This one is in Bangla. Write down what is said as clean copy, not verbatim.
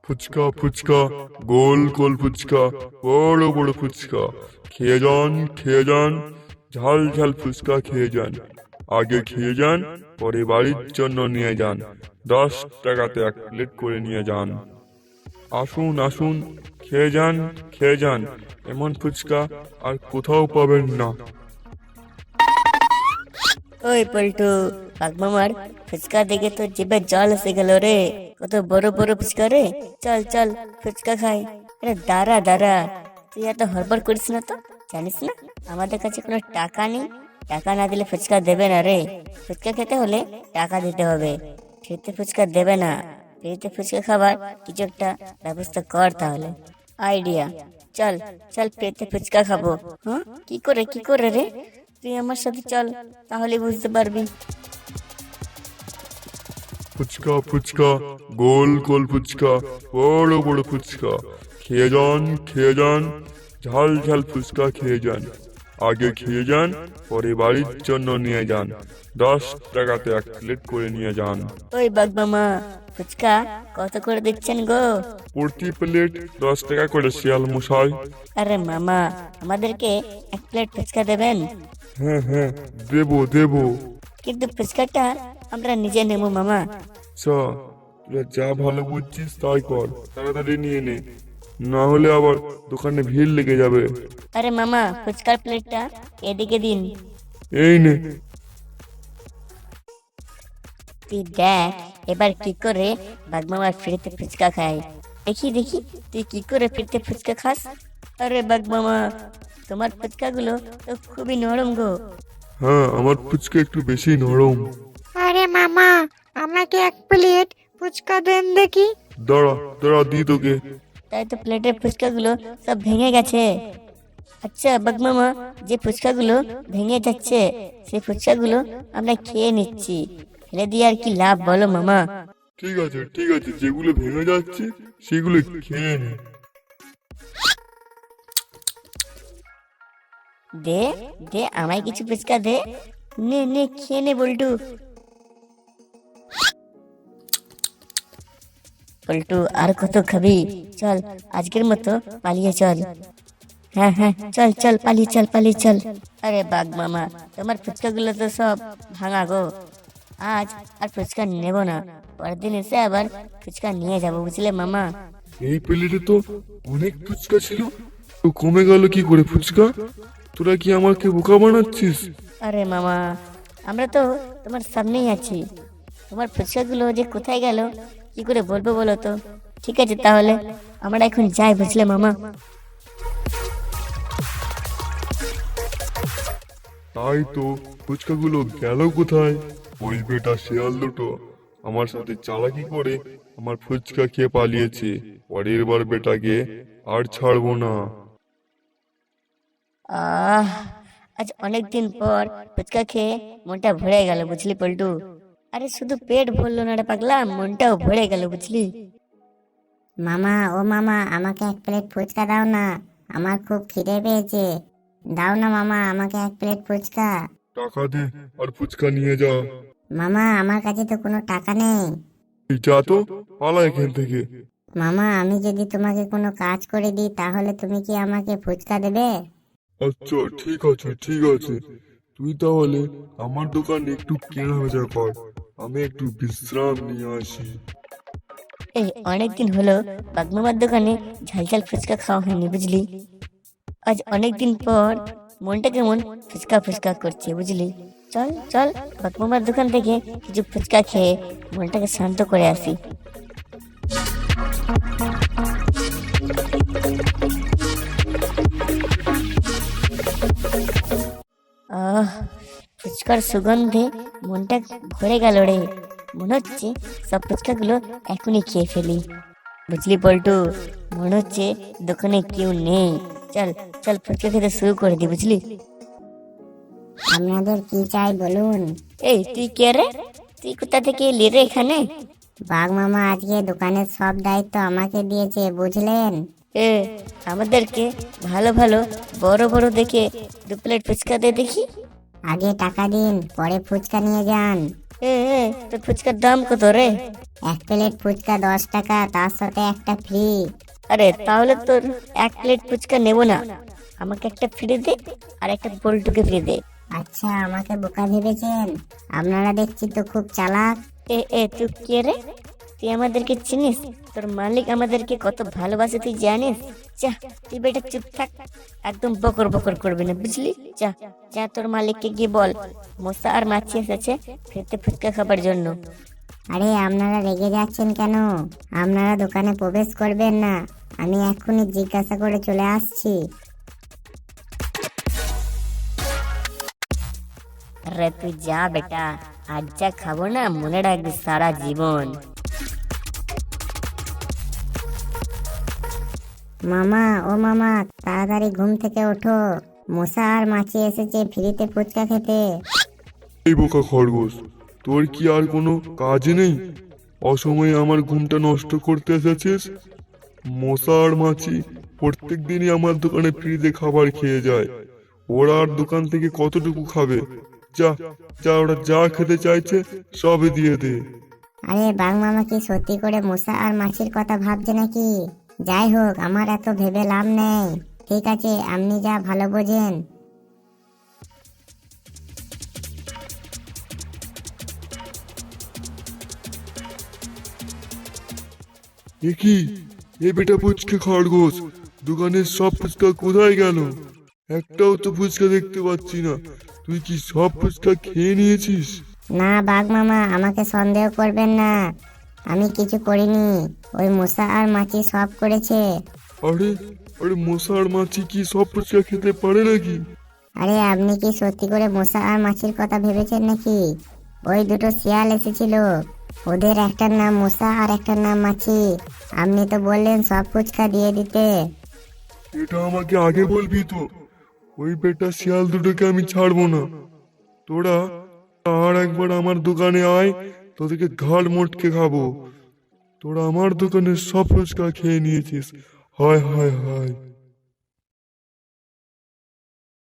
ফুচকা ফুচকা, গোল গোল ফুচকা, বড় বড় ফুচকা। খেয়ে যান, ঝাল ঝাল ফুচকা খেয়ে যান। আগে খেয়ে যান, পরে বাড়ির জন্য নিয়ে যান। 10 টাকাতে 1 প্লেট করে নিয়ে যান। আসুন আসুন, খেয়ে যান। এমন ফুচকা আর কোথাও পাবেন না। ওই পল্টু, বাগমামার ফুচকা দেখে তো জিভে জল এসে গেল রে। কত বড় বড় ফুচকা রে। চল চল ফুচকা খাই। আরে দাঁড়া দাঁড়া, তুই এত হড়বড় করিস না তো। জানিস না আমাদের কাছে কোনো টাকা নেই। টাকা না দিলে ফুচকা দেবে না রে। ফুচকা খেতে হলে টাকা দিতে হবে। ফ্রিতে ফুচকা দেবে না। ফ্রিতে ফুচকা খাবার কিছু একটা ব্যবস্থা কর তাহলে। আইডিয়া। চল চল ফ্রিতে ফুচকা খাবো। হ্যাঁ, কি করে রে? তুই আমার সাথে চল, তাহলে বুঝতে পারবি। ফুচকা ফুচকা, গোল গোল ফুচকা, বড় বড় ফুচকা। খেয়ে যান, ঝাল ঝাল ফুচকা খেয়ে যান। আগে খেয়ে যান, পরে বাড়ির জন্য নিয়ে যান। 10 টাকাতে 1 প্লেট করে নিয়ে যান। ওই বাগমামা, ফুচকা কত করে দিচ্ছেন গো? প্রতি প্লেট 10 টাকা করে শিয়াল মশাই। আরে মামা, আমাদেরকে 1 প্লেট ফুচকা দেবেন? হ্যাঁ হ্যাঁ, দেবো। কিন্তু ফুচকাটা আমরা নিজে নেবো মামা। তোরা যা ভালো বুঝছিস তাই কর, তাড়াতাড়ি নিয়ে নে, না হলে আবার দোকানে ভিড় লেগে যাবে। আরে মামা, ফুচকার প্লেটটা এদিকে দিন। এই নে। তুই দেখ এবার কি করে বাগমামার ফ্রিতে ফুচকা খায়। দেখি তুই কি করে ফ্রিতে ফুচকা খাস। আরে বাগমামা, তোমার ফুচকাগুলো তো খুবই নরম গো। হ্যাঁ, আমার ফুচকা একটু বেশি নরম। আরে মামা, আমাকে 1 প্লেট ফুচকা দেন দেখি। দাঁড়া দি তোকে। তাই তো প্লেটের ফুচকাগুলো সব ভেঙে গেছে। আচ্ছা বাগমামা, যে ফুচকাগুলো ভেঙে যাচ্ছে সেই ফুচকাগুলো আমরা খেয়ে নিচ্ছি। ফেলে দিয়ে আর কি লাভ বলো মামা? ঠিক আছে, যেগুলো ভেঙে যাচ্ছে সেগুলো খেয়ে নে। দে দে, আমায় কিছু ফুচকা দে। নে খেয়ে নে বল্টু। পল্টু, আর কত খাবি? চল আজকের মতো পালিয়ে চল। হ্যাঁ চল পালিয়ে চল। আরে বাঘ মামা, তোমার ফুচকাগুলো তো সব ভাঙা গো। আজ আর ফুচকা নেব না, পরের দিন এসে আবার ফুচকা নিয়ে যাব, বুঝলে মামা? এই প্লেটে তো অনেক ফুচকা ছিল, তো কমে গেল কি করে ফুচকা? তোরা কি আমাকে বোকা বানাচ্ছিস? আরে মামা, আমরা তো তোমার সামনেই আছি। তোমার ফুচকাগুলো যে কোথায় গেল কি করে বলবো বলো তো? ঠিক আছে তাহলে আমরা এখন যাই, বুঝলে মামা? তাই তো, ফুচকাগুলো গেল কোথায়? ওই বেটা শিয়াল দুটো আমার সাথে চালাকি করে আমার ফুচকা খেয়ে পালিয়েছে। পরের বার বেটাকে আর ছাড়বো না। আজ অনেক দিন পর ফুচকা খেয়ে মনটা ভরে গেল, বুঝলি পল্টু? আরে শুধু পেট ভরলো না রে পাগলা, মনটাও ভরে গেল, বুঝলি? মামা, ও মামা, আমাকে 1 প্লেট ফুচকা দাও না, আমার খুব খিদে পেয়েছে। দাও না মামা, আমাকে 1 প্লেট ফুচকা। টাকা দে আর ফুচকা নিয়ে যা। মামা, আমার কাছে তো কোনো টাকা নেই। এই যা তো, পালা এখান থেকে। মামা, আমি যদি তোমাকে কোনো কাজ করে দিই তাহলে তুমি কি আমাকে ফুচকা দেবে? আচ্ছা ঠিক আছে, তুই তাহলে আমার দোকানে একটু কেনা বেচা কর, আমি একটু বিশ্রাম নিয়ে আসি। এই অনেকদিন হলো বাগমামার দোকানে ঝালঝাল ফুচকা খাওয়া হয়নি, বুঝলি? আজ অনেকদিন পর মনটা কেমন ফুচকা ফুচকা করছে, বুঝলি? চল চল বাগমামার দোকান থেকে কিছু ফুচকা খেয়ে মনটাকে শান্ত করে আসি। ফুচকার সুগন্ধে মনটা ভরে গেল রে। মনে হচ্ছে সব ফুচকাগুলো এখনই খেয়ে ফেলি, বুঝলি পল্টু? মনে হচ্ছে দোকানে কেউ নেই। চল চল ফুচকা খেতে শুরু করে দি, বুঝলি? আপনাদের কি চাই বলুন? এই তুই কে রে? তুই কোথা থেকে এলি রে এখানে? বাঘ মামা আজকে দোকানের সব দায়িত্ব আমাকে দিয়েছে, বুঝলেন? এ, আমাদেরকে ভালো ভালো বড় বড় দেখে 2 প্লেট ফুচকা দে দেখি। আগে টাকা দিন, পরে ফুচকা নিয়ে যান। তোর ফুচকার দাম কত রে? এক প্লেট ফুচকা 10 টাকা, তার সাথে একটা ফ্রি। আরে তাহলে তোর এক প্লেট ফুচকা নেবো না, আমাকে একটা ফ্রি দে আর একটা বল্টুকে ফ্রি দে। আচ্ছা, আমাকে বোকা ভেবেছেন? আপনারা দেখছি তো খুব চালাক। তুই কে রে? তুই আমাদেরকে চিনিস? তোর মালিক আমাদেরকে কত ভালোবাসে তুই জানিস? যা তুই বেটা চুপ থাক, একদম বকর বকর করবি না, বুঝলি? যা যা তোর মালিককে গিয়ে বল মশা আর মাছি এসেছে ফ্রিতে ফুচকা খাবার জন্য। আরে আপনারা রেগে যাচ্ছেন কেন? আপনারা দোকানে প্রবেশ করবেন না, আমি এক্ষুনি জিজ্ঞাসা করে চলে আসছি। আরে তুই যা বেটা, আজ যা খাবো না মনে রাখবি সারা জীবন। মামা, ও মামা, তাড়াতাড়ি ঘুম থেকে ওঠো, মশা আর মাছি এসেছে ফ্রিতে ফুচকা খেতে। এই বোকা খরগোশ, তোর কি আর কোনো কাজ নেই? অসময়ে আমার ঘুমটা নষ্ট করতে এসেছিস? মশা আর মাছি প্রত্যেক দিনই আমার দোকানে ফ্রিতে খাবার খেয়ে যায়। ওরা আর দোকান থেকে কতটুকু খাবে? যা যা, ওরা যা খেতে চাইছে সবই দিয়ে দে। আরে বাঘ মামা কি সত্যি করে মশা আর মাছির কথা ভাবছে নাকি? যাই হোক, আমার এত ভেবে লাভ নেই। ঠিক আছে, আপনি যা ভালো বোঝেন। এ কি? এ বেটা ফুচকা খরগোশ, দোকানের সব ফুচকা কোথায় গেল? একটাও তো ফুচকা দেখতে পাচ্ছি না। তুই কি সব ফুচকা খেয়ে নিয়েছিস? না বাঘ মামা, আমাকে সন্দেহ করবেন না, আমি কিছু করিনি। ওই মশা আর মাছি সব করেছে। আরে আরে, মশা আর মাছি কি সব ফুচকা খেতে পারে নাকি? আরে আপনি কি সত্যি করে মশা আর মাছির কথা ভেবেছেন নাকি? ওই দুটো শিয়াল এসেছিল, ওদের একটার নাম মশা আর একটার নাম মাছি। আপনি তো বললেন সব ফুচকা দিয়ে দিতে। এটা আমাকে আগে বলবি তো। ওই বেটা শিয়াল দুটোকে আমি ছাড়বো না। তোরা আর একবার আমার দোকানে আয়, তোদেরকে ঘাড় মোটকে খাবো। তোরা আমার দোকানের সব ফুচকা খেয়ে নিয়েছিস। হায় হায় হায়।